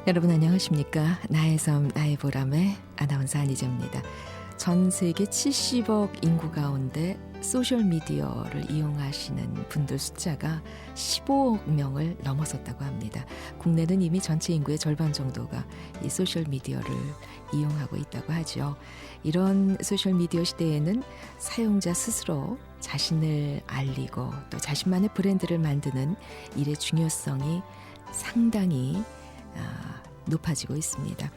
여러분 안녕하십니까? 나의 섬 나의 보람의 아나운서 안희정입니다. 전 세계 70억 인구 가운데 소셜미디어를 이용하시는 분들 숫자가 15억 명을 넘어섰다고 합니다. 국내는 이미 전체 인구의 절반 정도가 이 소셜미디어를 이용하고 있다고 하죠. 이런 소셜미디어 시대에는 사용자 스스로 자신을 알리고 또 자신만의 브랜드를 만드는 일의 중요성이 상당히 높아지고 있습니다.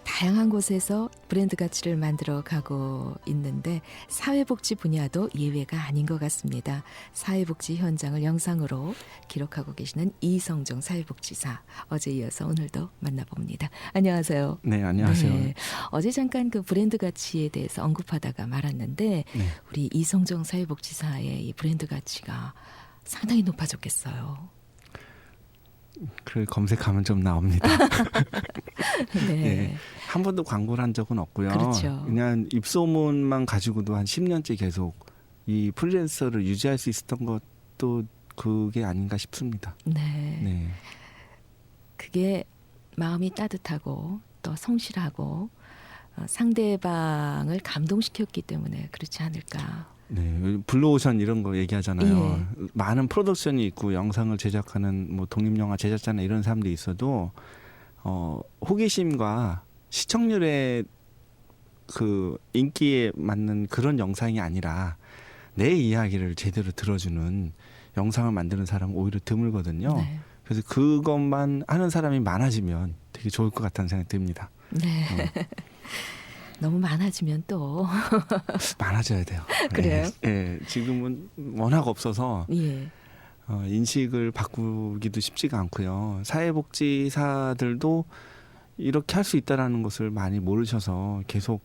다양한 곳에서 브랜드 가치를 만들어 가고 있는데 사회복지 분야도 예외가 아닌 것 같습니다. 사회복지 현장을 영상으로 기록하고 계시는 이성정 사회복지사, 어제 이어서 오늘도 만나봅니다. 안녕하세요. 네, 안녕하세요. 네. 어제 잠깐 그 브랜드 가치에 대해서 언급하다가 말았는데 네. 우리 이성정 사회복지사의 이 브랜드 가치가 상당히 높아졌겠어요. 글 검색하면 좀 나옵니다. 네. 네. 한 번도 광고를 한 적은 없고요. 그렇죠. 그냥 입소문만 가지고도 한 10년째 계속 이 프리랜서를 유지할 수 있었던 것도 그게 아닌가 싶습니다. 네. 네. 그게 마음이 따뜻하고 또 성실하고 상대방을 감동시켰기 때문에 그렇지 않을까. 네, 블루오션 이런 거 얘기하잖아요. 예. 많은 프로덕션이 있고 영상을 제작하는 뭐 독립영화 제작자나 이런 사람들이 있어도 호기심과 시청률의 그 인기에 맞는 그런 영상이 아니라 내 이야기를 제대로 들어주는 영상을 만드는 사람은 오히려 드물거든요. 네. 그래서 그것만 하는 사람이 많아지면 되게 좋을 것 같다는 생각이 듭니다. 네. 너무 많아지면 또 많아져야 돼요. 그래요? 네, 지금은 워낙 없어서 예. 인식을 바꾸기도 쉽지가 않고요. 사회복지사들도 이렇게 할 수 있다라는 것을 많이 모르셔서 계속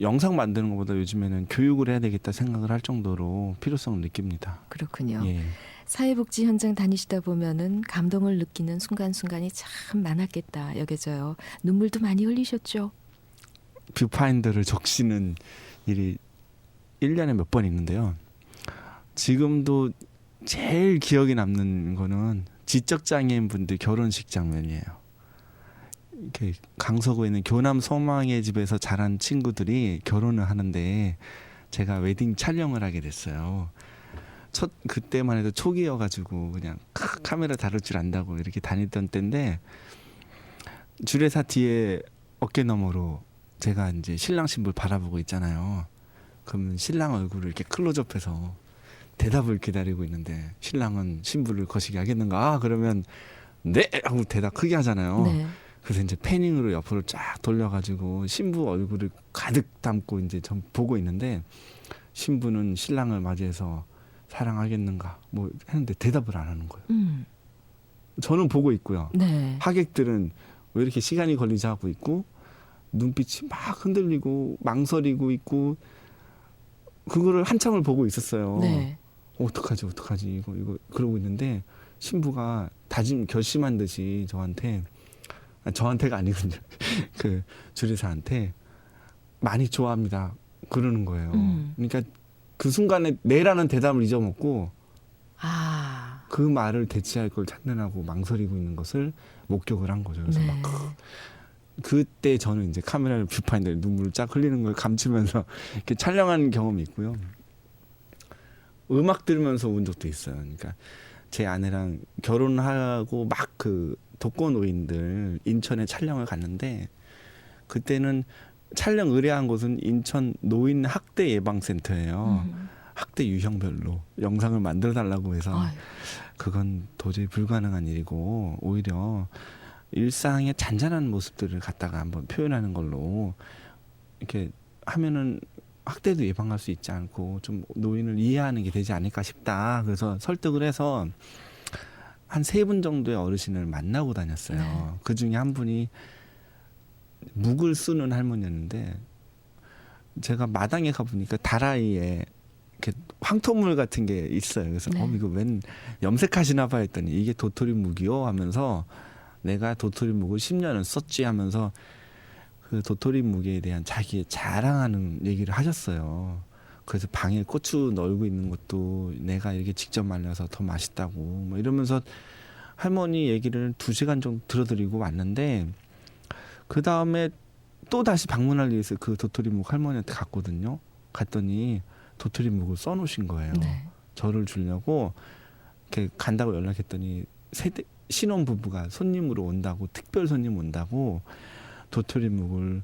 영상 만드는 것보다 요즘에는 교육을 해야 되겠다 생각을 할 정도로 필요성을 느낍니다. 그렇군요. 예. 사회복지 현장 다니시다 보면은 감동을 느끼는 순간순간이 참 많았겠다 여겨져요. 눈물도 많이 흘리셨죠? 뷰파인더를 적시는 일이 1년에 몇 번 있는데요. 지금도 제일 기억에 남는 거는 지적장애인 분들 결혼식 장면이에요. 이렇게 강서구에 있는 교남 소망의 집에서 자란 친구들이 결혼을 하는데 제가 웨딩 촬영을 하게 됐어요. 그때만 해도 초기여가지고 그냥 카메라 다룰 줄 안다고 이렇게 다니던 때인데 주례사 뒤에 어깨너머로 제가 이제 신랑 신부를 바라보고 있잖아요. 그러면 신랑 얼굴을 이렇게 클로즈업해서 대답을 기다리고 있는데 신랑은 신부를 거시기 하겠는가? 그러면 네! 하고 대답 크게 하잖아요. 네. 그래서 이제 패닝으로 옆으로 쫙 돌려가지고 신부 얼굴을 가득 담고 이제 전 보고 있는데 신부는 신랑을 맞이해서 사랑하겠는가? 뭐 했는데 대답을 안 하는 거예요. 저는 보고 있고요. 네. 하객들은 왜 이렇게 시간이 걸리지 하고 있고 눈빛이 막 흔들리고 망설이고 있고 그거를 한참을 보고 있었어요. 네. 어떡하지 이거 그러고 있는데 신부가 결심한 듯이 저한테가 아니군요. 그 주례사한테 많이 좋아합니다. 그러는 거예요. 그러니까 그 순간에 네라는 대답을 잊어먹고 그 말을 대체할 걸 찾느라고 망설이고 있는 것을 목격을 한 거죠. 그래서 네. 막 그때 저는 이제 카메라를 뷰파인더에 눈물을 쫙 흘리는 걸 감추면서 이렇게 촬영한 경험이 있고요. 음악 들으면서 운 적도 있어요. 그러니까 제 아내랑 결혼하고 막 그 독거노인들 인천에 촬영을 갔는데 그때는 촬영 의뢰한 곳은 인천 노인 학대 예방센터예요. 학대 유형별로 영상을 만들어 달라고 해서 그건 도저히 불가능한 일이고 오히려 일상의 잔잔한 모습들을 갖다가 한번 표현하는 걸로 이렇게 하면은 학대도 예방할 수 있지 않고 좀 노인을 이해하는 게 되지 않을까 싶다. 그래서 설득을 해서 한 3분 정도의 어르신을 만나고 다녔어요. 네. 그 중에 한 분이 묵을 쓰는 할머니였는데 제가 마당에 가보니까 다라이에 이렇게 황토물 같은 게 있어요. 그래서 네. 이거 웬 염색하시나 봐 했더니 이게 도토리 묵이요 하면서 내가 도토리 묵을 10년을 썼지 하면서 그 도토리 묵에 대한 자기의 자랑하는 얘기를 하셨어요. 그래서 방에 고추 널고 있는 것도 내가 이렇게 직접 말려서 더 맛있다고 뭐 이러면서 할머니 얘기를 2시간 정도 들어드리고 왔는데 그 다음에 또 다시 방문할 일이 있어요. 그 도토리묵 할머니한테 갔거든요. 갔더니 도토리묵을 써놓으신 거예요. 네. 저를 주려고 이렇게 간다고 연락했더니 신혼 부부가 손님으로 온다고 특별 손님 온다고 도토리묵을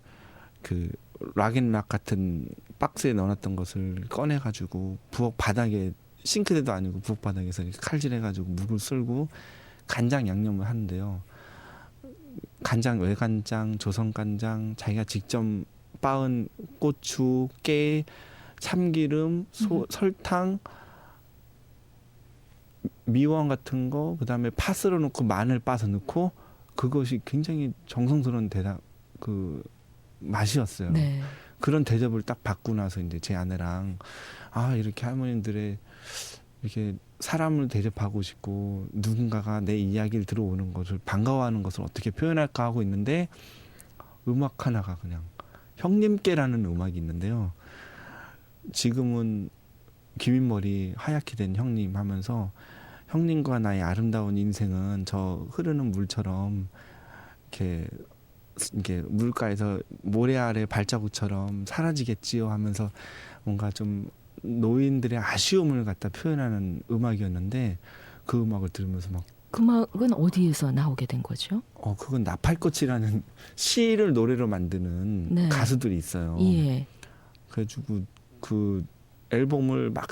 그 락앤락 같은 박스에 넣어놨던 것을 꺼내가지고 부엌 바닥에 싱크대도 아니고 부엌 바닥에서 이렇게 칼질해가지고 묵을 썰고 간장 양념을 하는데요. 간장, 외간장, 조선간장, 자기가 직접 빻은 고추, 깨, 참기름, 설탕, 미원 같은 거, 그다음에 파 썰어 놓고 마늘 빻아서 넣고 그것이 굉장히 정성스러운 그 맛이었어요. 네. 그런 대접을 딱 받고 나서 이제 제 아내랑 이렇게 할머님들의 이렇게 사람을 대접하고 싶고 누군가가 내 이야기를 들어오는 것을 반가워하는 것을 어떻게 표현할까 하고 있는데 음악 하나가 그냥 형님께라는 음악이 있는데요. 지금은 기민머리 하얗게 된 형님 하면서 형님과 나의 아름다운 인생은 저 흐르는 물처럼 이렇게 물가에서 모래 아래 발자국처럼 사라지겠지요 하면서 뭔가 좀 노인들의 아쉬움을 갖다 표현하는 음악이었는데 그 음악을 들으면서 막 그 음악은 어디에서 나오게 된 거죠? 그건 나팔꽃이라는 시를 노래로 만드는 네. 가수들이 있어요. 예. 그래가지고 그 앨범을 막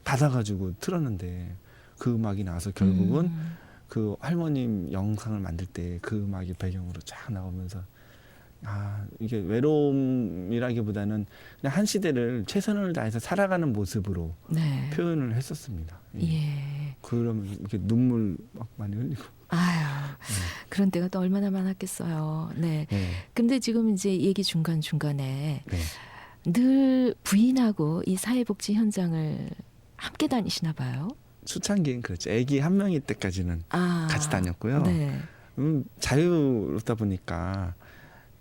받아가지고 틀었는데 그 음악이 나와서 결국은 그 할머님 영상을 만들 때 그 음악이 배경으로 쫙 나오면서 이게 외로움이라기보다는 그냥 한 시대를 최선을 다해서 살아가는 모습으로 네. 표현을 했었습니다. 예. 그러면 이렇게 눈물 막 많이 흘리고. 아유, 그런 때가 또 얼마나 많았겠어요. 네. 네. 근데 지금 이제 얘기 중간중간에 네. 늘 부인하고 이 사회복지 현장을 함께 다니시나 봐요. 초창기엔 그렇죠. 아기 한 명일 때까지는 같이 다녔고요. 네. 자유롭다 보니까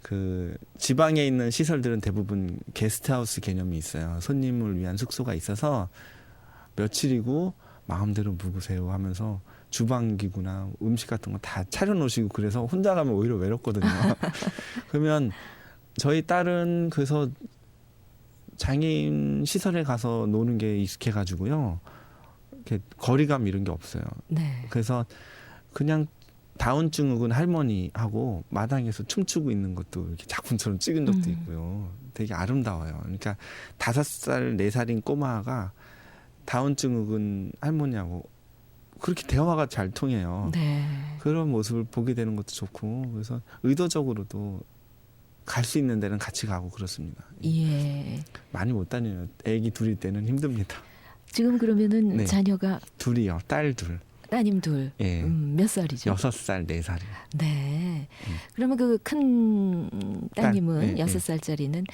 그 지방에 있는 시설들은 대부분 게스트하우스 개념이 있어요. 손님을 위한 숙소가 있어서 며칠이고 마음대로 묵으세요 하면서 주방기구나 음식 같은 거 다 차려놓으시고 그래서 혼자 가면 오히려 외롭거든요. 그러면 저희 딸은 그래서 장애인 시설에 가서 노는 게 익숙해가지고요. 이렇게 거리감 이런 게 없어요. 네. 그래서 그냥 다운증후군 할머니하고 마당에서 춤추고 있는 것도 이렇게 작품처럼 찍은 적도 있고요. 되게 아름다워요. 그러니까 5살, 4살인 꼬마가 다운증후군 할머니하고 그렇게 대화가 잘 통해요. 네. 그런 모습을 보게 되는 것도 좋고 그래서 의도적으로도 갈 수 있는 데는 같이 가고 그렇습니다. 예. 많이 못 다녀요. 애기 둘일 때는 힘듭니다. 지금 그러면은 네. 자녀가 둘이요. 딸 둘. 따님 둘. 예. 몇 살이죠? 6살, 4살이요. 네. 그러면 그 큰 따님은 딸, 네, 6살짜리는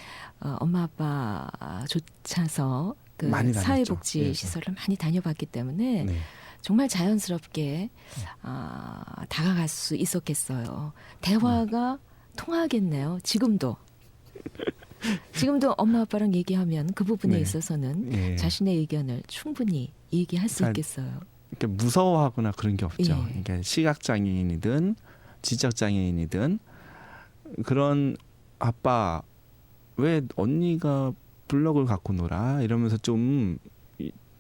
엄마 아빠 쫓아서 그 많이 다녔죠. 사회복지 네. 시설을 많이 다녀봤기 때문에 네. 정말 자연스럽게 다가갈 수 있었겠어요. 대화가 통하겠네요. 지금도 엄마 아빠랑 얘기하면 그 부분에 네. 있어서는 예. 자신의 의견을 충분히 얘기할 수 그러니까 있겠어요. 이렇게 무서워하거나 그런 게 없죠. 예. 그러니까 시각장애인이든 지적장애인이든 그런 아빠 왜 언니가 블럭을 갖고 놀아 이러면서 좀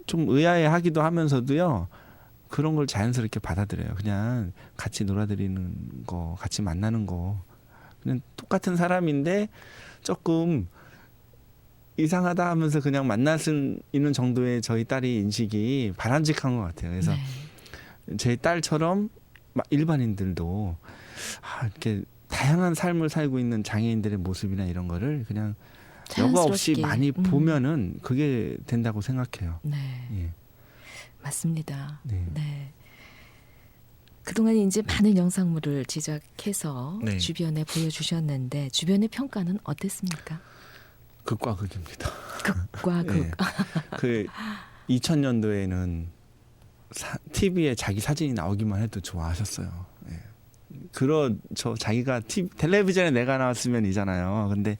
의아해하기도 하면서도요. 그런 걸 자연스럽게 받아들여요. 그냥 같이 놀아드리는 거, 같이 만나는 거. 그냥 똑같은 사람인데 조금 이상하다 하면서 그냥 만날 수 있는 정도의 저희 딸이 인식이 바람직한 것 같아요. 그래서 네. 제 딸처럼 일반인들도 이렇게 다양한 삶을 살고 있는 장애인들의 모습이나 이런 거를 그냥 여과 없이 자연스럽게. 많이 보면은 그게 된다고 생각해요. 네. 예. 맞습니다. 네. 네. 그동안 이제 많은 영상물을 제작해서 네. 주변에 보여주셨는데 주변의 평가는 어땠습니까? 극과 극입니다. 극과 극. 예. 그 2000년도에는 TV에 자기 사진이 나오기만 해도 좋아하셨어요. 예. 그렇죠. 자기가 텔레비전에 내가 나왔으면이잖아요. 근데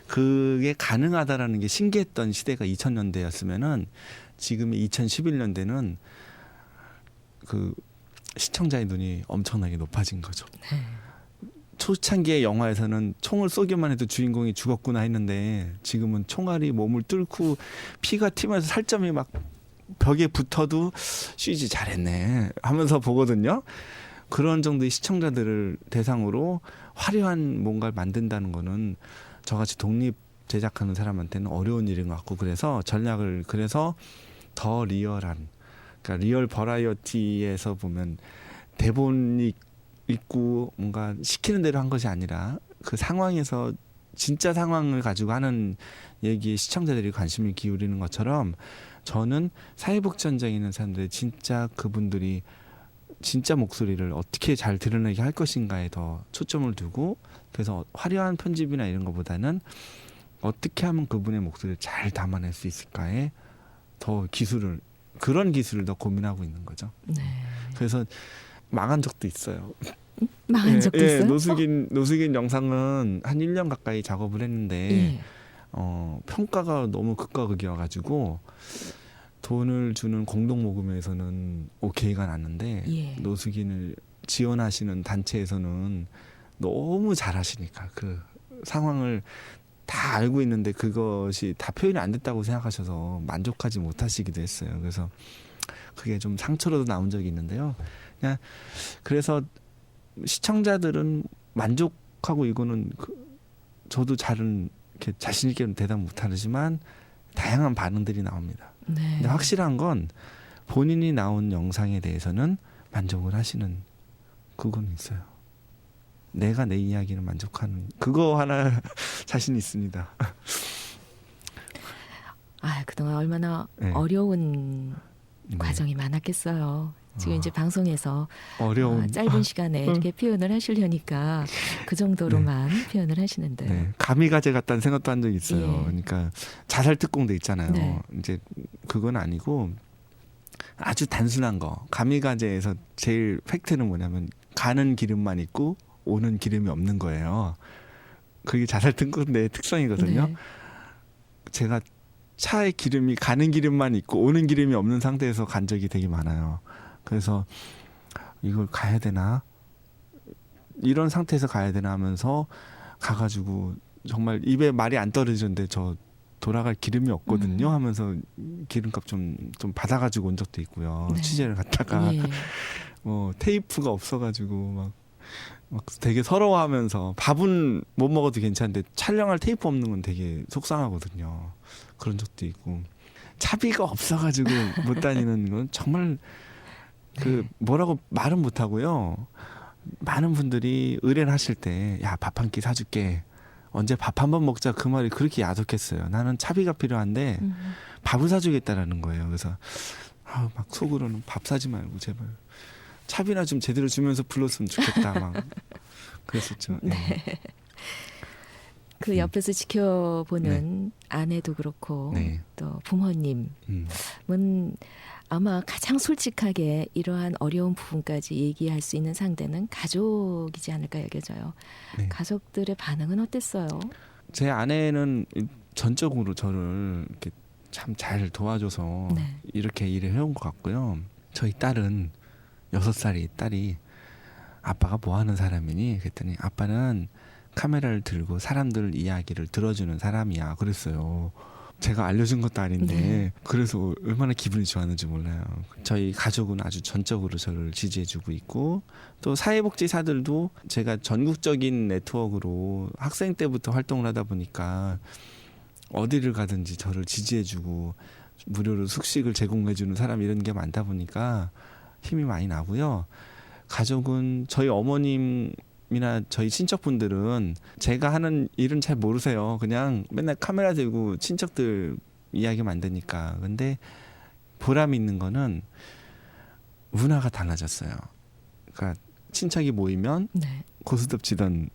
그게 가능하다라는 게 신기했던 시대가 2000년대였으면은 지금 2011년대는 그 시청자의 눈이 엄청나게 높아진 거죠. 네. 초창기의 영화에서는 총을 쏘기만 해도 주인공이 죽었구나 했는데 지금은 총알이 몸을 뚫고 피가 튀면서 살점이 막 벽에 붙어도 CG 잘했네 하면서 보거든요. 그런 정도의 시청자들을 대상으로 화려한 뭔가를 만든다는 거는 저같이 독립 제작하는 사람한테는 어려운 일인 것 같고, 그래서 전략을 그래서 더 리얼한, 그러니까 리얼 버라이어티에서 보면 대본이 있고 뭔가 시키는 대로 한 것이 아니라 그 상황에서 진짜 상황을 가지고 하는 얘기에 시청자들이 관심을 기울이는 것처럼, 저는 사회복지 현장에 있는 사람들이 진짜 그분들이 진짜 목소리를 어떻게 잘 드러내게 할 것인가에 더 초점을 두고, 그래서 화려한 편집이나 이런 것보다는 어떻게 하면 그분의 목소리를 잘 담아낼 수 있을까에 더 그런 기술을 더 고민하고 있는 거죠. 네. 그래서 망한 적도 있어요. 망한 적도 있어요? 노숙인 영상은 한 1년 가까이 작업을 했는데 예. 평가가 너무 극과 극이어가지고 돈을 주는 공동 모금에서는 오케이가 났는데 예. 노숙인을 지원하시는 단체에서는 너무 잘하시니까 그 상황을 다 알고 있는데 그것이 다 표현이 안 됐다고 생각하셔서 만족하지 못하시기도 했어요. 그래서 그게 좀 상처로도 남은 적이 있는데요. 그래서 시청자들은 만족하고, 이거는 저도 잘은 이렇게 자신 있게 대답 못하지만 다양한 반응들이 나옵니다. 네. 근데 확실한 건 본인이 나온 영상에 대해서는 만족을 하시는 그건 있어요. 내가 내 이야기를 만족하는 그거 하나 자신 있습니다. 그동안 얼마나 네. 어려운 네. 과정이 많았겠어요. 지금 이제 방송에서 어려운 짧은 시간에 이렇게 표현을 하시려니까 그 정도로만 표현을 하시는데. 네. 가미가제 같다는 생각도 한 적이 있어요. 예. 그러니까 자살 특공대 있잖아요. 네. 이제 그건 아니고 아주 단순한 거. 가미가제에서 제일 팩트는 뭐냐면 가는 기름만 있고 오는 기름이 없는 거예요. 그게 자살 특공대의 특성이거든요. 네. 제가 차에 기름이 가는 기름만 있고 오는 기름이 없는 상태에서 간 적이 되게 많아요. 그래서 이걸 가야 되나? 이런 상태에서 가야 되나 하면서 가가지고 정말 입에 말이 안 떨어지는데 저 돌아갈 기름이 없거든요 하면서 기름값 좀 받아가지고 온 적도 있고요. 네. 취재를 갔다가 예. 테이프가 없어가지고 막 되게 서러워하면서 밥은 못 먹어도 괜찮은데 촬영할 테이프 없는 건 되게 속상하거든요. 그런 적도 있고, 차비가 없어가지고 못 다니는 건 정말 뭐라고 말은 못 하고요. 많은 분들이 의뢰를 하실 때 야, 밥 한 끼 사줄게, 언제 밥 한 번 먹자, 그 말이 그렇게 야속했어요. 나는 차비가 필요한데 밥을 사주겠다라는 거예요. 그래서 막 속으로는 밥 사지 말고 제발 차비나 좀 제대로 주면서 불렀으면 좋겠다 막 그랬었죠. 네. 그 옆에서 지켜보는 아내도 그렇고 네. 또 부모님은 아마 가장 솔직하게 이러한 어려운 부분까지 얘기할 수 있는 상대는 가족이지 않을까 여겨져요. 네. 가족들의 반응은 어땠어요? 제 아내는 전적으로 저를 이렇게 참 잘 도와줘서 네. 이렇게 일을 해온 것 같고요. 저희 딸은 6살이 딸이 아빠가 뭐 하는 사람이니? 그랬더니 아빠는 카메라를 들고 사람들 이야기를 들어주는 사람이야 그랬어요. 제가 알려준 것도 아닌데 네. 그래서 얼마나 기분이 좋았는지 몰라요. 저희 가족은 아주 전적으로 저를 지지해주고 있고, 또 사회복지사들도 제가 전국적인 네트워크로 학생 때부터 활동을 하다 보니까 어디를 가든지 저를 지지해주고 무료로 숙식을 제공해주는 사람 이런 게 많다 보니까 힘이 많이 나고요. 가족은 저희 어머님이나 저희 친척분들은 제가 하는 일은 잘 모르세요. 그냥 맨날 카메라 들고 친척들 이야기 만드니까. 근데 보람 있는 거는 문화가 달라졌어요. 그러니까 친척이 모이면 네. 고스톱 치던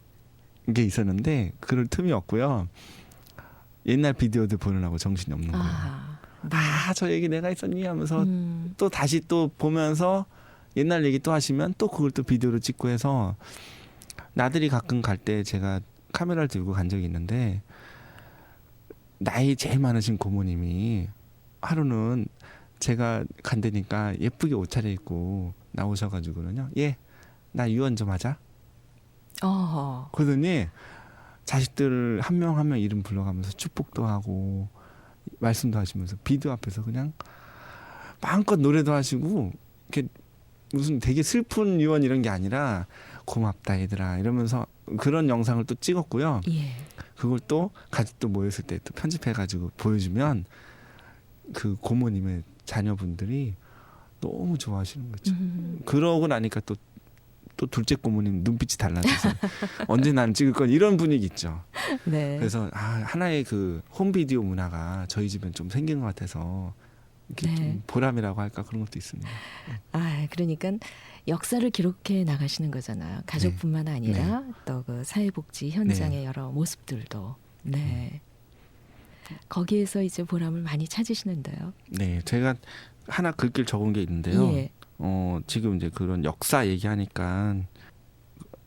게 있었는데 그럴 틈이 없고요. 옛날 비디오들 보느라고 정신이 없는 거예요. 네. 저 얘기 내가 했었니 하면서 또 다시 또 보면서 옛날 얘기 또 하시면 또 그걸 또 비디오로 찍고 해서, 나들이 가끔 갈 때 제가 카메라를 들고 간 적이 있는데 나이 제일 많으신 고모님이 하루는 제가 간다니까 예쁘게 옷 차려입고 나오셔가지고는요. 예, 나 유언 좀 하자. 어. 그러더니 자식들 한 명 한 명 이름 불러가면서 축복도 하고 말씀도 하시면서 비디오 앞에서 그냥 마음껏 노래도 하시고 이렇게 무슨 되게 슬픈 유언 이런 게 아니라 고맙다 얘들아 이러면서 그런 영상을 또 찍었고요. 예. 그걸 또 가족들 모였을 때 또 편집해가지고 보여주면 그 고모님의 자녀분들이 너무 좋아하시는 거죠. 그러고 나니까 또 둘째 고모님 눈빛이 달라져서 언제 난 찍을 건 이런 분위기 있죠. 네. 그래서 하나의 그 홈비디오 문화가 저희 집엔 좀 생긴 것 같아서 이렇게 네. 좀 보람이라고 할까 그런 것도 있습니다. 아, 그러니까 역사를 기록해 나가시는 거잖아요. 가족뿐만 아니라 또 그 사회복지 현장의 여러 모습들도. 네. 거기에서 이제 보람을 많이 찾으시는데요. 네, 제가 하나 글귀를 적은 게 있는데요. 예. 지금 이제 그런 역사 얘기하니까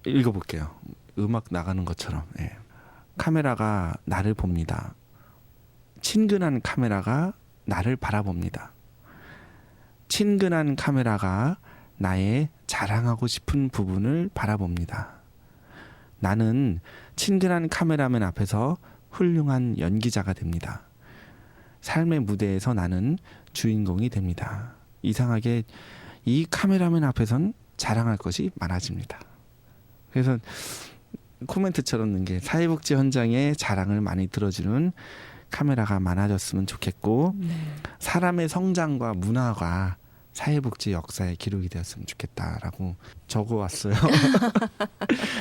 읽어볼게요. 음악 나가는 것처럼. 예. 카메라가 나를 봅니다. 친근한 카메라가 나를 바라봅니다. 친근한 카메라가 나의 자랑하고 싶은 부분을 바라봅니다. 나는 친근한 카메라맨 앞에서 훌륭한 연기자가 됩니다. 삶의 무대에서 나는 주인공이 됩니다. 이상하게 이 카메라맨 앞에선 자랑할 것이 많아집니다. 그래서 코멘트처럼 넣은 게 사회복지 현장에 자랑을 많이 들어주는 카메라가 많아졌으면 좋겠고 네. 사람의 성장과 문화가 사회복지 역사에 기록이 되었으면 좋겠다라고 적어왔어요.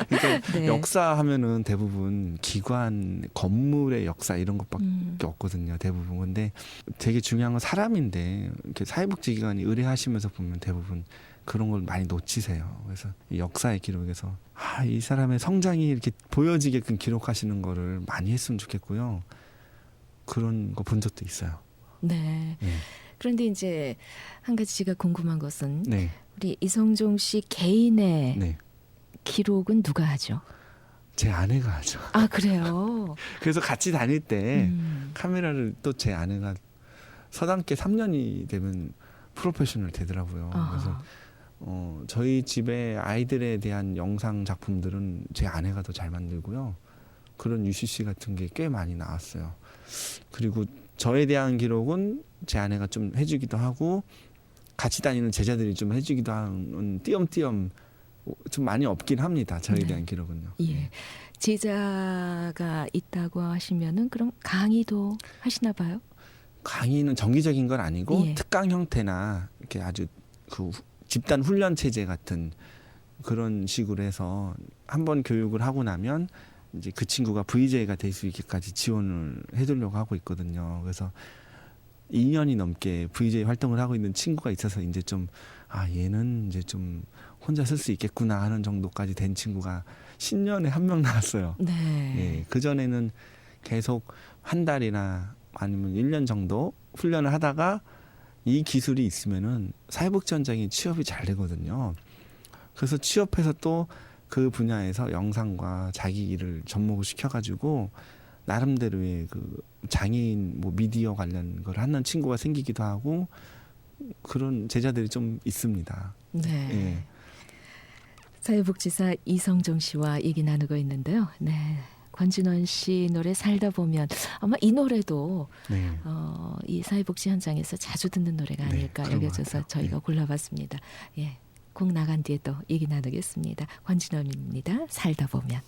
그러니까 네. 역사하면은 대부분 기관, 건물의 역사 이런 것밖에 없거든요. 대부분. 근데 되게 중요한 건 사람인데 이렇게 사회복지기관이 의뢰하시면서 보면 대부분 그런 걸 많이 놓치세요. 그래서 이 역사의 기록에서 이 사람의 성장이 이렇게 보여지게끔 기록하시는 거를 많이 했으면 좋겠고요. 그런 거 본 적도 있어요. 네. 네. 그런데 이제 한 가지 제가 궁금한 것은 네. 우리 이성종 씨 개인의 네. 기록은 누가 하죠? 제 아내가 하죠. 아, 그래요? 그래서 같이 다닐 때 카메라를 또 제 아내가 서당계 3년이 되면 프로페셔널 되더라고요. 그래서 저희 집에 아이들에 대한 영상 작품들은 제 아내가 더 잘 만들고요. 그런 UCC 같은 게 꽤 많이 나왔어요. 그리고 저에 대한 기록은 제 아내가 좀 해주기도 하고 같이 다니는 제자들이 좀 해주기도 하는 띄엄띄엄 좀 많이 없긴 합니다. 저에 네. 대한 기록은요. 예. 제자가 있다고 하시면은 그럼 강의도 하시나 봐요? 강의는 정기적인 건 아니고 예. 특강 형태나 이렇게 아주 그 집단 훈련 체제 같은 그런 식으로 해서 한번 교육을 하고 나면 이제 그 친구가 VJ가 될 수 있게까지 지원을 해두려고 하고 있거든요. 그래서 2년이 넘게 VJ 활동을 하고 있는 친구가 있어서 이제 좀 얘는 이제 좀 혼자 쓸 수 있겠구나 하는 정도까지 된 친구가 신년에 한 명 나왔어요. 네. 예, 그 전에는 계속 한 달이나 아니면 1년 정도 훈련을 하다가 이 기술이 있으면은 사회복지 현장이 취업이 잘 되거든요. 그래서 취업해서 또 그 분야에서 영상과 자기 일을 접목을 시켜가지고 나름대로의 그 장애인 뭐 미디어 관련 걸 하는 친구가 생기기도 하고 그런 제자들이 좀 있습니다. 네. 예. 사회복지사 이성종 씨와 얘기 나누고 있는데요. 네. 권진원 씨 노래 살다 보면 아마 이 노래도 네. 이 사회복지 현장에서 자주 듣는 노래가 네, 아닐까 그런 것 여겨져서 같아요. 저희가 네. 골라봤습니다. 예. 곡 나간 뒤에 또 얘기 나누겠습니다. 권진원입니다. 살다 보면.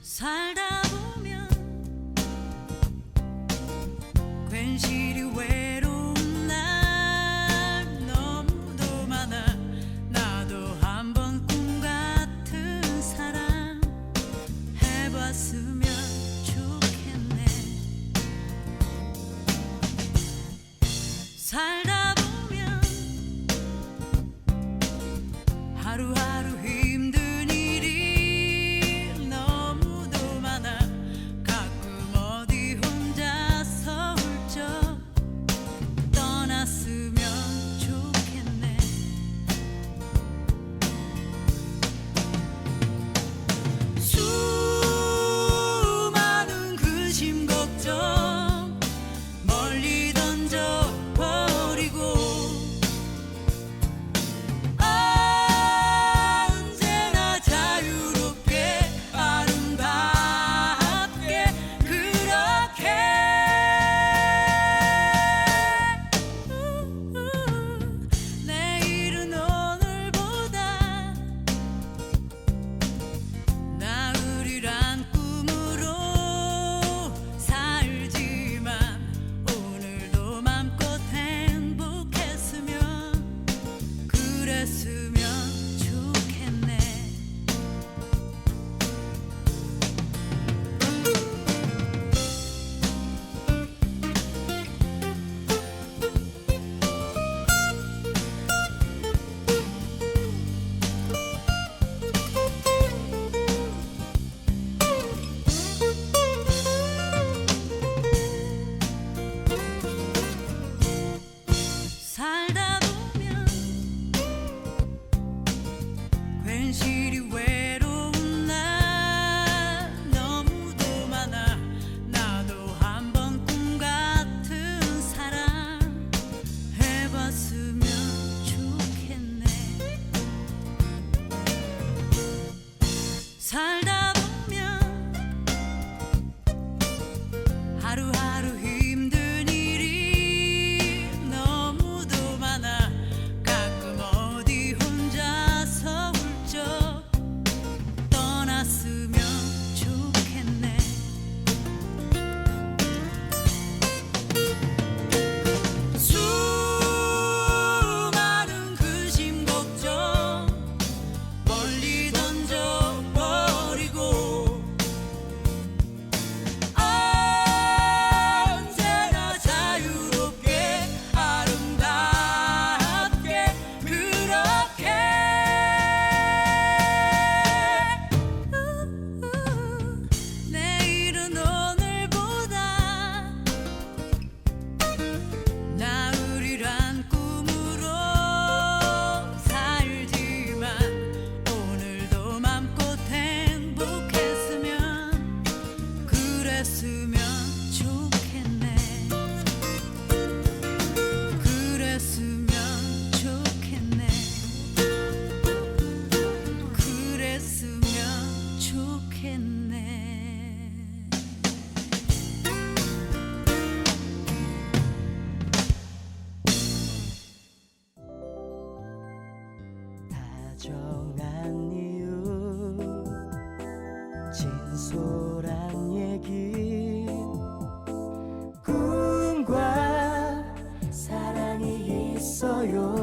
살다 보면 괜시리 외로운 날 너무도 많아. 나도 한번 꿈 같은 사랑 해봤으면 좋겠네. 살다 보면 하루하루 힘든 일이 너무도 많아. 가끔 진정한 이유 진솔한 얘기 꿈과 사랑이 있어요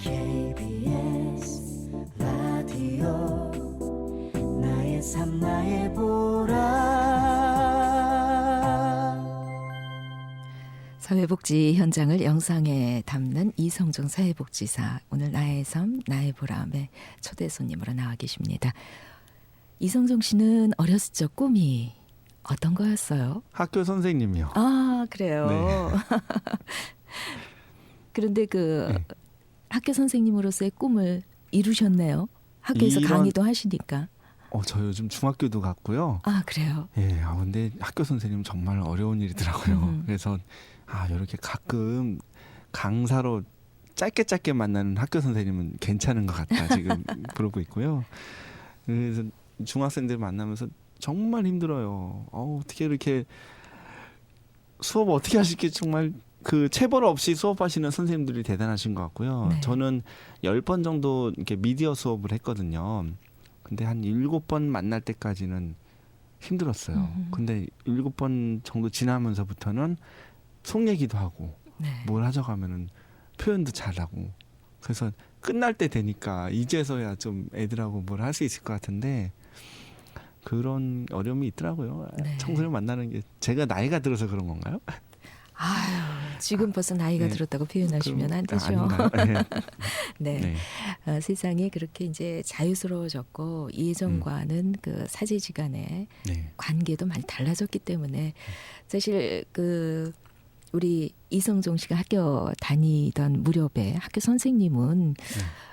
KBS 라디오 나의 삶 나의 보라 사회복지 현장을 영상에 담는 이성종 사회복지사 오늘 나의 섬 나의 보람의 초대 손님으로 나와 계십니다. 이성종 씨는 어렸을 적 꿈이 어떤 거였어요? 학교 선생님이요. 아 그래요. 네. 그런데 그 네. 학교 선생님으로서의 꿈을 이루셨네요. 학교에서 이런- 강의도 하시니까. 저 요즘 중학교도 갔고요. 아 그래요. 예, 근데 학교 선생님 정말 어려운 일이더라고요. 그래서 이렇게 가끔 강사로 짧게 만나는 학교 선생님은 괜찮은 것 같다 지금 그러고 있고요. 그래서 중학생들 만나면서 정말 힘들어요. 어떻게 이렇게 수업 어떻게 하실게 정말 그 체벌 없이 수업하시는 선생님들이 대단하신 것 같고요. 네. 저는 10번 정도 이렇게 미디어 수업을 했거든요. 근데 한 7번 만날 때까지는 힘들었어요. 근데 7번 정도 지나면서부터는 속 얘기도 하고 네. 뭘 하자고 하면은 표현도 잘하고 그래서 끝날 때 되니까 이제서야 좀 애들하고 뭘 할 수 있을 것 같은데 그런 어려움이 있더라고요. 네. 청소년 만나는 게 제가 나이가 들어서 그런 건가요? 아유 지금 벌써 나이가 네. 들었다고 표현하시면 안 되죠. 아닌가요? 네. 네. 네. 세상이 그렇게 이제 자유스러워졌고 예전과는 그 사제지간의 네. 관계도 많이 달라졌기 때문에 사실 그 우리 이성종 씨가 학교 다니던 무렵에 학교 선생님은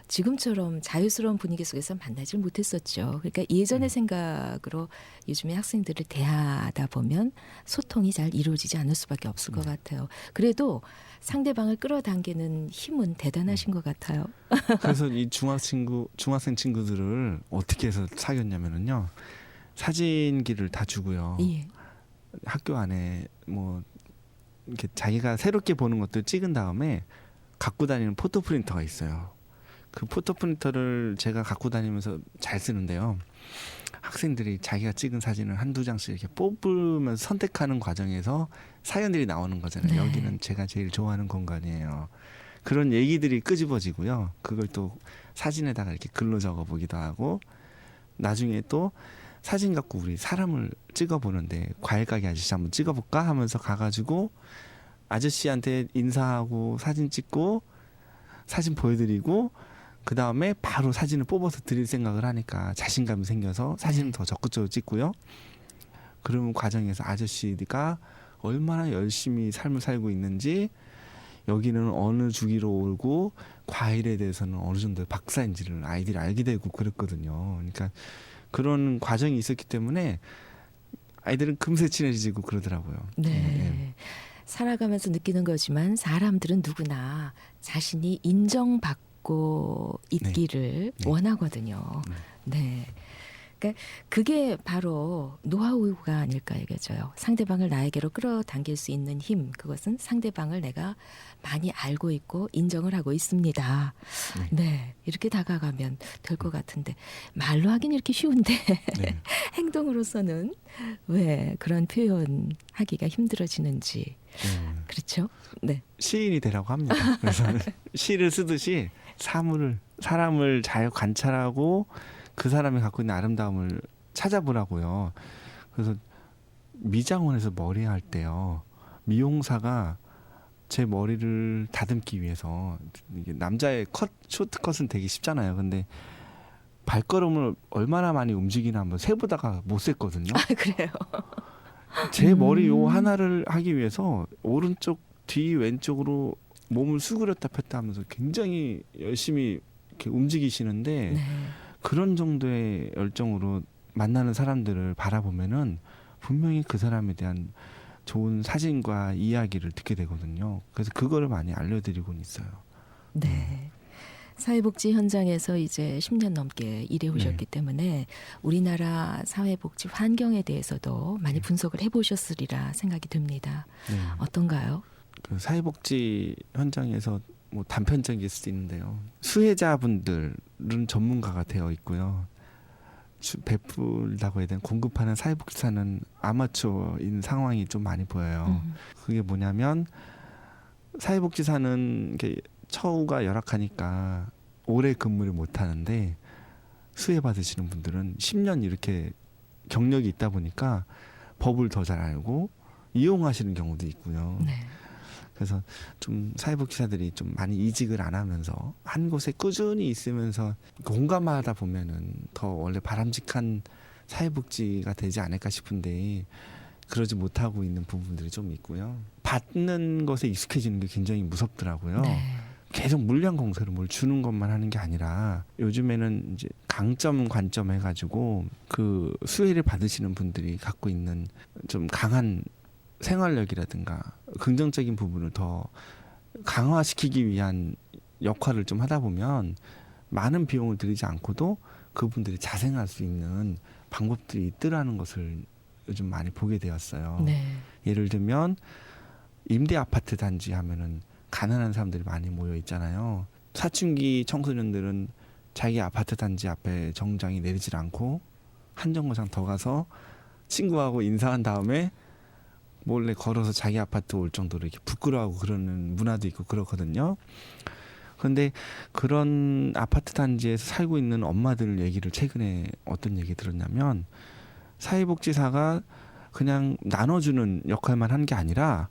지금처럼 자유스러운 분위기 속에서 만나질 못했었죠. 그러니까 예전의 생각으로 요즘에 학생들을 대하다 보면 소통이 잘 이루어지지 않을 수밖에 없을 것 같아요. 그래도 상대방을 끌어당기는 힘은 대단하신 것 같아요. 그래서 이 중학생 친구들을 어떻게 해서 사귀었냐면은요. 사진기를 다 주고요. 예. 학교 안에 뭐 이렇게 자기가 새롭게 보는 것들 찍은 다음에 갖고 다니는 포토 프린터가 있어요. 그 포토 프린터를 제가 갖고 다니면서 잘 쓰는데요. 학생들이 자기가 찍은 사진을 한두 장씩 이렇게 뽑으면서 선택하는 과정에서 사연들이 나오는 거잖아요. 네. 여기는 제가 제일 좋아하는 공간이에요. 그런 얘기들이 끄집어지고요. 그걸 또 사진에다가 이렇게 글로 적어 보기도 하고 나중에 또 사진 갖고 우리 사람을 찍어보는데 과일 가게 아저씨 한번 찍어볼까 하면서 가가지고 아저씨한테 인사하고 사진 찍고 사진 보여드리고 그 다음에 바로 사진을 뽑아서 드릴 생각을 하니까 자신감이 생겨서 사진을 더 적극적으로 찍고요. 그러면 과정에서 아저씨가 얼마나 열심히 삶을 살고 있는지 여기는 어느 주기로 오고 과일에 대해서는 어느 정도 박사인지를 아이들이 알게 되고 그랬거든요. 그러니까 그런 과정이 있었기 때문에 아이들은 금세 친해지고 그러더라고요. 네. 살아가면서 느끼는 거지만 사람들은 누구나 자신이 인정받고 있기를 네. 원하거든요. 네. 그러니까 그게 바로 노하우가 아닐까 여겨져요. 상대방을 나에게로 끌어당길 수 있는 힘, 그것은 상대방을 내가 많이 알고 있고 인정을 하고 있습니다. 네, 이렇게 다가가면 될 것 같은데 말로 하긴 이렇게 쉬운데 네. 행동으로서는 왜 그런 표현하기가 힘들어지는지 그렇죠? 네, 시인이 되라고 합니다. 그래서 시를 쓰듯이 사람을 잘 관찰하고 그 사람이 갖고 있는 아름다움을 찾아보라고요. 그래서 미장원에서 머리할 때요. 미용사가 제 머리를 다듬기 위해서 이게 남자의 쇼트컷은 되게 쉽잖아요. 근데 발걸음을 얼마나 많이 움직이나 한번 세보다가 못 셌거든요. 아 그래요. 제 머리 요 하나를 하기 위해서 오른쪽 뒤 왼쪽으로 몸을 수그렸다 폈다 하면서 굉장히 열심히 이렇게 움직이시는데 네. 그런 정도의 열정으로 만나는 사람들을 바라보면은 분명히 그 사람에 대한 좋은 사진과 이야기를 듣게 되거든요. 그래서 그거를 많이 알려드리고는 있어요. 네. 사회복지 현장에서 이제 10년 넘게 일해 오셨기 때문에 우리나라 사회복지 환경에 대해서도 많이 분석을 해보셨으리라 생각이 듭니다. 네. 어떤가요? 그 사회복지 현장에서 뭐 단편적일 수도 있는데요. 수혜자분들은 전문가가 되어 있고요. 베풀다고 해야 되나 공급하는 사회복지사는 아마추어인 상황이 좀 많이 보여요. 그게 뭐냐면 사회복지사는 이게 처우가 열악하니까 오래 근무를 못 하는데 수혜 받으시는 분들은 10년 이렇게 경력이 있다 보니까 법을 더 잘 알고 이용하시는 경우도 있고요. 네. 그래서 좀 사회복지사들이 좀 많이 이직을 안 하면서 한 곳에 꾸준히 있으면서 공감하다 보면은 더 원래 바람직한 사회복지가 되지 않을까 싶은데 그러지 못하고 있는 부분들이 좀 있고요. 받는 것에 익숙해지는 게 굉장히 무섭더라고요. 네. 계속 물량 공세로 뭘 주는 것만 하는 게 아니라 요즘에는 이제 강점 관점 해가지고 그 수혜를 받으시는 분들이 갖고 있는 좀 강한 생활력이라든가 긍정적인 부분을 더 강화시키기 위한 역할을 좀 하다 보면 많은 비용을 들이지 않고도 그분들이 자생할 수 있는 방법들이 있더라는 것을 요즘 많이 보게 되었어요. 네. 예를 들면 임대 아파트 단지 하면은 가난한 사람들이 많이 모여 있잖아요. 사춘기 청소년들은 자기 아파트 단지 앞에 정장이 내리질 않고 한 정거장 더 가서 친구하고 인사한 다음에 몰래 걸어서 자기 아파트 올 정도로 이렇게 부끄러워하고 그러는 문화도 있고 그렇거든요. 그런데 그런 아파트 단지에서 살고 있는 엄마들 얘기를 최근에 어떤 얘기 들었냐면 사회복지사가 그냥 나눠주는 역할만 한 게 아니라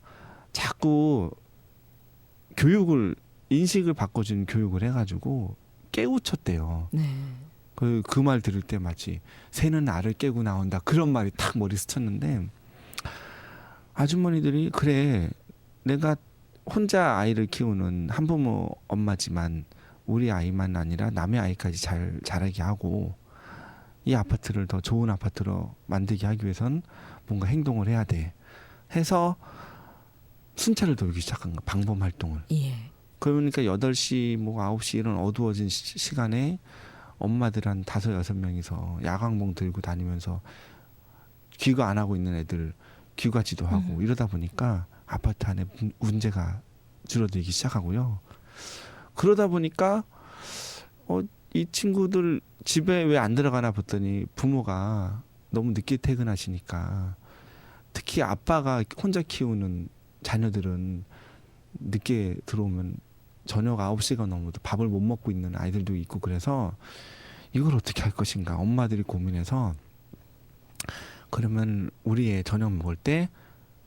자꾸 교육을 인식을 바꿔주는 교육을 해가지고 깨우쳤대요. 네. 그 말 들을 때 마치 새는 알을 깨고 나온다 그런 말이 탁 머리 스쳤는데 아주머니들이 그래 내가 혼자 아이를 키우는 한부모 엄마지만 우리 아이만 아니라 남의 아이까지 잘 자라게 하고 이 아파트를 더 좋은 아파트로 만들게 하기 위해선 뭔가 행동을 해야 돼 해서 순찰을 돌기 시작한 거 방범 활동을. 예. 그러니까 8시 뭐 9시 이런 어두워진 시간에 엄마들 한 5, 6명이서 야광봉 들고 다니면서 귀가 안 하고 있는 애들 귀가지도 하고 이러다 보니까 아파트 안에 문제가 줄어들기 시작하고요. 그러다 보니까 이 친구들 집에 왜 안 들어가나 봤더니 부모가 너무 늦게 퇴근하시니까 특히 아빠가 혼자 키우는 자녀들은 늦게 들어오면 저녁 9시가 넘어도 밥을 못 먹고 있는 아이들도 있고 그래서 이걸 어떻게 할 것인가 엄마들이 고민해서 그러면 우리 애 저녁 먹을 때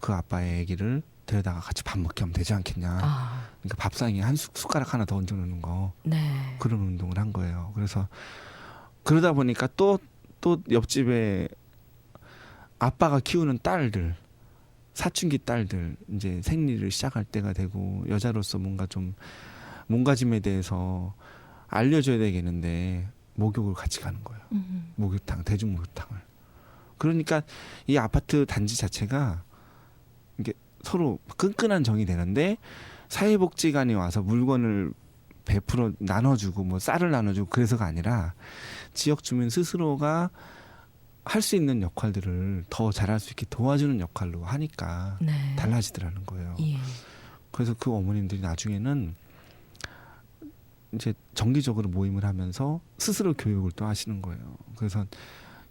그 아빠의 애기를 데려다가 같이 밥 먹게 하면 되지 않겠냐. 아. 그러니까 밥상에 한 숟가락 하나 더 얹어 놓는 거 네. 그런 운동을 한 거예요. 그래서 그러다 보니까 또 옆집에 아빠가 키우는 딸들 사춘기 딸들 이제 생리를 시작할 때가 되고 여자로서 뭔가 좀 몸가짐에 대해서 알려줘야 되겠는데 목욕을 같이 가는 거예요. 목욕탕 대중 목욕탕을. 그러니까 이 아파트 단지 자체가 이게 서로 끈끈한 정이 되는데 사회복지관이 와서 물건을 베풀어 나눠주고 뭐 쌀을 나눠주고 그래서가 아니라 지역 주민 스스로가 할 수 있는 역할들을 더 잘할 수 있게 도와주는 역할로 하니까 네. 달라지더라는 거예요. 예. 그래서 그 어머님들이 나중에는 이제 정기적으로 모임을 하면서 스스로 교육을 또 하시는 거예요. 그래서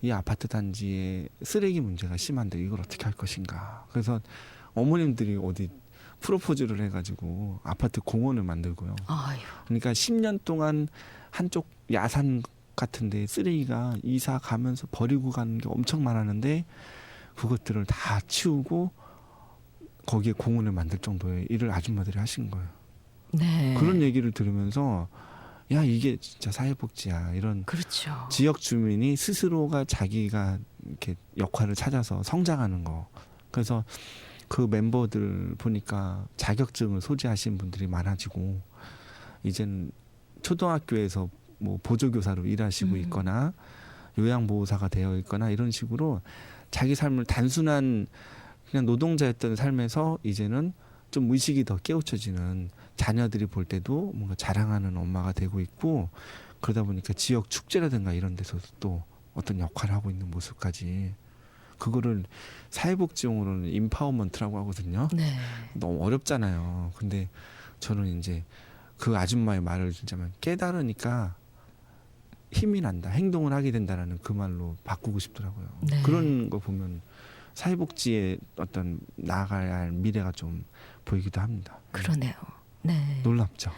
이 아파트 단지에 쓰레기 문제가 심한데 이걸 어떻게 할 것인가. 그래서 어머님들이 어디 프로포즈를 해가지고 아파트 공원을 만들고요. 아유. 그러니까 10년 동안 한쪽 야산 같은데 쓰레기가 이사 가면서 버리고 가는 게 엄청 많았는데 그것들을 다 치우고 거기에 공원을 만들 정도의 일을 아줌마들이 하신 거예요. 네. 그런 얘기를 들으면서 야 이게 진짜 사회복지야. 이런 그렇죠. 지역 주민이 스스로가 자기가 이렇게 역할을 찾아서 성장하는 거. 그래서 그 멤버들 보니까 자격증을 소지하신 분들이 많아지고 이제는 초등학교에서 뭐 보조교사로 일하시고 있거나 요양보호사가 되어 있거나 이런 식으로 자기 삶을 단순한 그냥 노동자였던 삶에서 이제는 좀 의식이 더 깨우쳐지는 자녀들이 볼 때도 뭔가 자랑하는 엄마가 되고 있고 그러다 보니까 지역 축제라든가 이런 데서 또 어떤 역할을 하고 있는 모습까지 그거를 사회복지용어로는 임파워먼트라고 하거든요. 네. 너무 어렵잖아요. 근데 저는 이제 그 아줌마의 말을 진짜만 깨달으니까 힘이 난다, 행동을 하게 된다라는 그 말로 바꾸고 싶더라고요. 네. 그런 거 보면 사회복지의 어떤 나아가야 할 미래가 좀 보이기도 합니다. 그러네요. 네. 놀랍죠.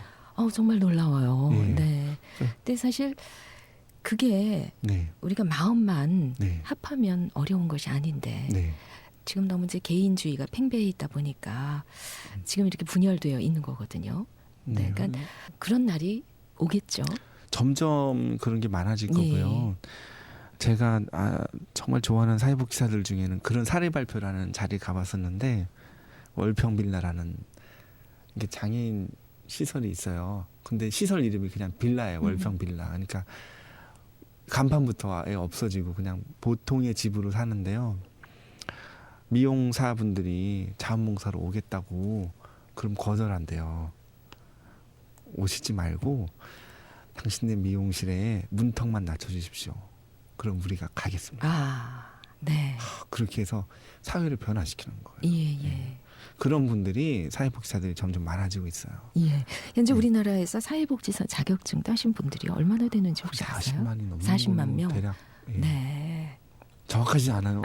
정말 놀라워요. 예. 네. 근데 사실 그게 네, 우리가 마음만 네, 합하면 어려운 것이 아닌데 네, 지금 너무 이제 개인주의가 팽배해 있다 보니까 지금 이렇게 분열되어 있는 거거든요. 네, 그러니까 그런 날이 오겠죠. 점점 그런 게 많아질 예. 거고요. 제가 정말 좋아하는 사회복지사들 중에는 그런 사례 발표라는 자리에 가봤었는데 월평 빌라라는 이게 장애인 시설이 있어요. 근데 시설 이름이 그냥 빌라예요. 월평 빌라. 그러니까 간판부터 아예 없어지고 그냥 보통의 집으로 사는데요. 미용사분들이 자원봉사로 오겠다고 그럼 거절한대요. 오시지 말고 당신네 미용실에 문턱만 낮춰주십시오. 그럼 우리가 가겠습니다. 네. 그렇게 해서 사회를 변화시키는 거예요. 예. 그런 분들이 사회복지사들이 점점 많아지고 있어요. 예. 현재 우리나라에서 사회복지사 자격증 따신 분들이 얼마나 되는지 혹시 아세요? 40만이 넘는 40만 명. 대략. 예. 네. 정확하지 않아요.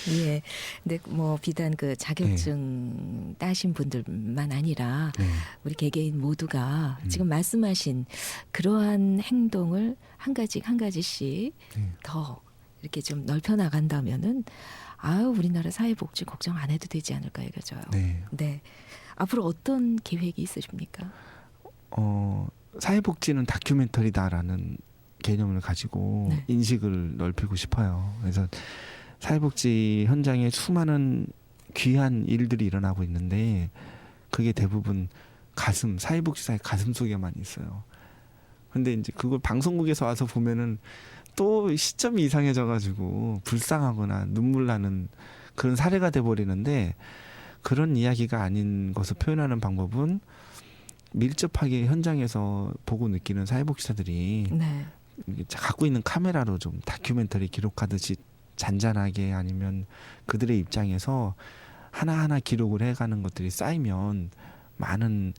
예. 근데 뭐 비단 그 자격증 따신 분들만 아니라 네. 우리 개개인 모두가 지금 말씀하신 그러한 행동을 한 가지씩 네. 더 이렇게 좀 넓혀 나간다면은 우리나라 사회복지 걱정 안 해도 되지 않을까 이거죠. 네. 네. 앞으로 어떤 계획이 있으십니까? 사회복지는 다큐멘터리다라는 개념을 가지고 네. 인식을 넓히고 싶어요. 그래서 사회복지 현장에 수많은 귀한 일들이 일어나고 있는데 그게 대부분 사회복지사의 가슴 속에만 있어요. 근데 이제 그걸 방송국에서 와서 보면은 또 시점이 이상해져가지고 불쌍하거나 눈물 나는 그런 사례가 돼버리는데 그런 이야기가 아닌 것을 표현하는 방법은 밀접하게 현장에서 보고 느끼는 사회복지사들이 네. 갖고 있는 카메라로 좀 다큐멘터리 기록하듯이 잔잔하게 아니면 그들의 입장에서 하나하나 기록을 해가는 것들이 쌓이면 많은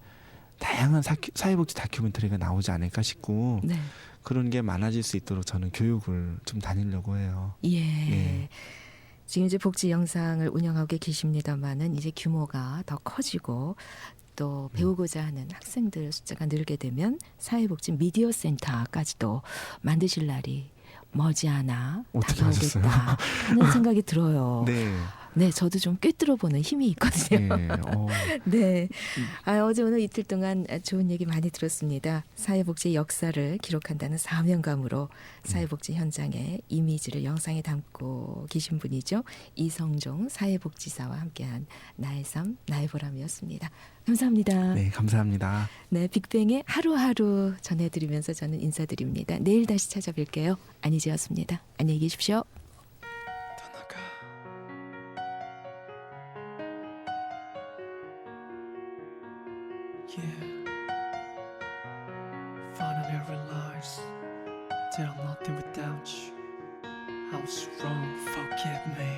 다양한 사회복지 다큐멘터리가 나오지 않을까 싶고 네. 그런 게 많아질 수 있도록 저는 교육을 좀 다니려고 해요. 예. 네. 지금 이제 복지 영상을 운영하고 계십니다만은 이제 규모가 더 커지고 또 배우고자 하는 학생들 숫자가 늘게 되면 사회복지 미디어 센터까지도 만드실 날이 머지않아 어떻게 다가오겠다 하는 생각이 들어요. 네. 네, 저도 좀 꿰뚫어보는 힘이 있거든요. 네. 네. 어제 오늘 이틀 동안 좋은 얘기 많이 들었습니다. 사회복지 역사를 기록한다는 사명감으로 사회복지 현장의 이미지를 영상에 담고 계신 분이죠. 이성종 사회복지사와 함께한 나의 삶, 나의 보람이었습니다. 감사합니다. 네, 감사합니다. 네, 빅뱅의 하루하루 전해드리면서 저는 인사드립니다. 내일 다시 찾아뵐게요. 안희지였습니다. 안녕히 계십시오. Yeah. Finally realized that I'm nothing without you. I was wrong, forgive me.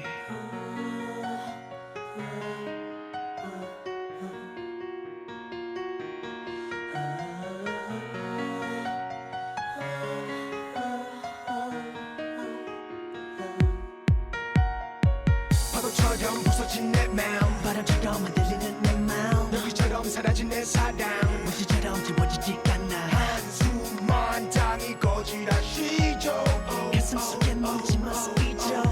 파도처럼 부서진 내 마음 바람처럼 흔들리는 내 마음 너희처럼 사라진 내 사랑 무시처럼 지워지지 않아 한숨만 땅이 거지라시죠 가슴 속에 묻지마 스피죠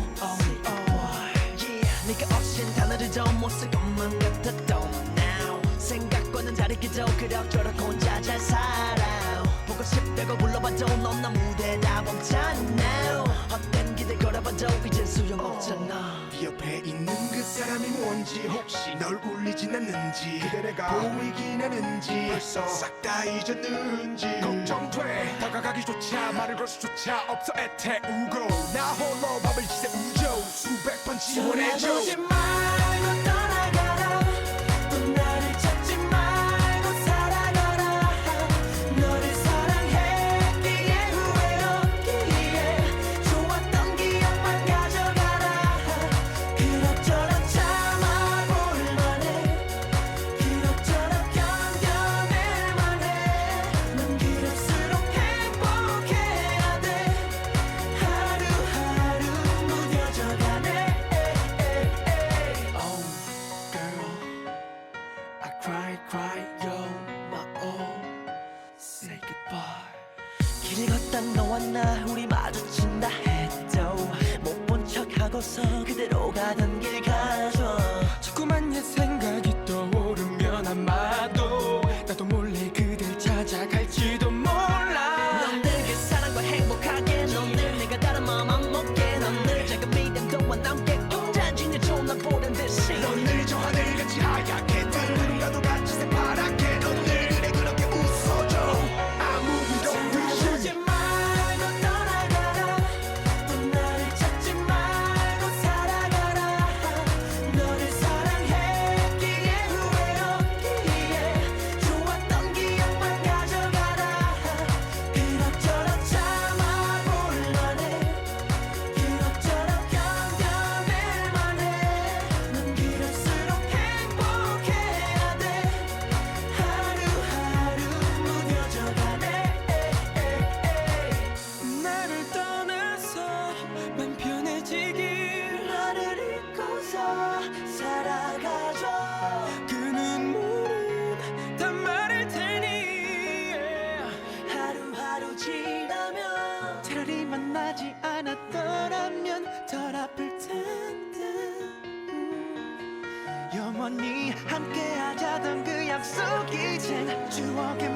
네가 없인 단어를 더못쓸 것만 같았던 now 생각과는 다르게도 그럭저럭 혼자 잘 살아 보고 싶다고 불러봐도 넌 나 무대다 멈췄나 헛된 기대 걸어봐도 이젠 소용없잖아 네 옆에 있는 그 사람이 뭔지 혹시 널 울리진 않는지 그대 내가 보이긴 하는지 벌써 싹 다 잊었는지 걱정돼 다가가기조차 말을 걸 수조차 없어 애태우고 나 홀로 밤을 지새우죠 수백 번 지원해줘 떠나보지 말고 떠나가라 또 나를 찾지 말고 살아가라 너를 사랑했기에 후회 없기에 좋았던 기억만 가져가라 그럭저럭 참아볼 만해 그럭저럭 견뎌내 딱 너와 나 우리 마주친다 해도 못 본 척하고서 그대로 가던 길 가죠. 자꾸만 옛 생각이 떠오르면 아마도 나도 몰래 그댈 찾아갈지도 몰라. 넌 늘 그 사랑과 행복하게 넌 늘 내가 다른 마음 안 먹게 넌 늘 작은 믿음도와 남게 단지는 좋은 날 보란 듯이 넌 늘 저 하늘같이 하얗게 누군가도 같이 새파랗게 넌 늘 그래 그렇게 웃어줘 아무 일도 없이 찾지 말고 떠나가라 또 나를 찾지 말고 살아가라 너를 사랑했기에 후회롭기에 좋았던 기억만 가져가라 그럭저럭 참아볼만해 그럭저럭 견뎌낼만해 넌 그럴수록 행복해야 돼 하루하루 무뎌져가네 나를 떠나서 맘 편해지길 나를 잊고서 살아가줘 그 눈물은 다 말할 테니 하루하루 지나면 차라리 만나지 않았더라면 덜 아플 텐데 영원히 함께하자던 그 약속 이젠 추억에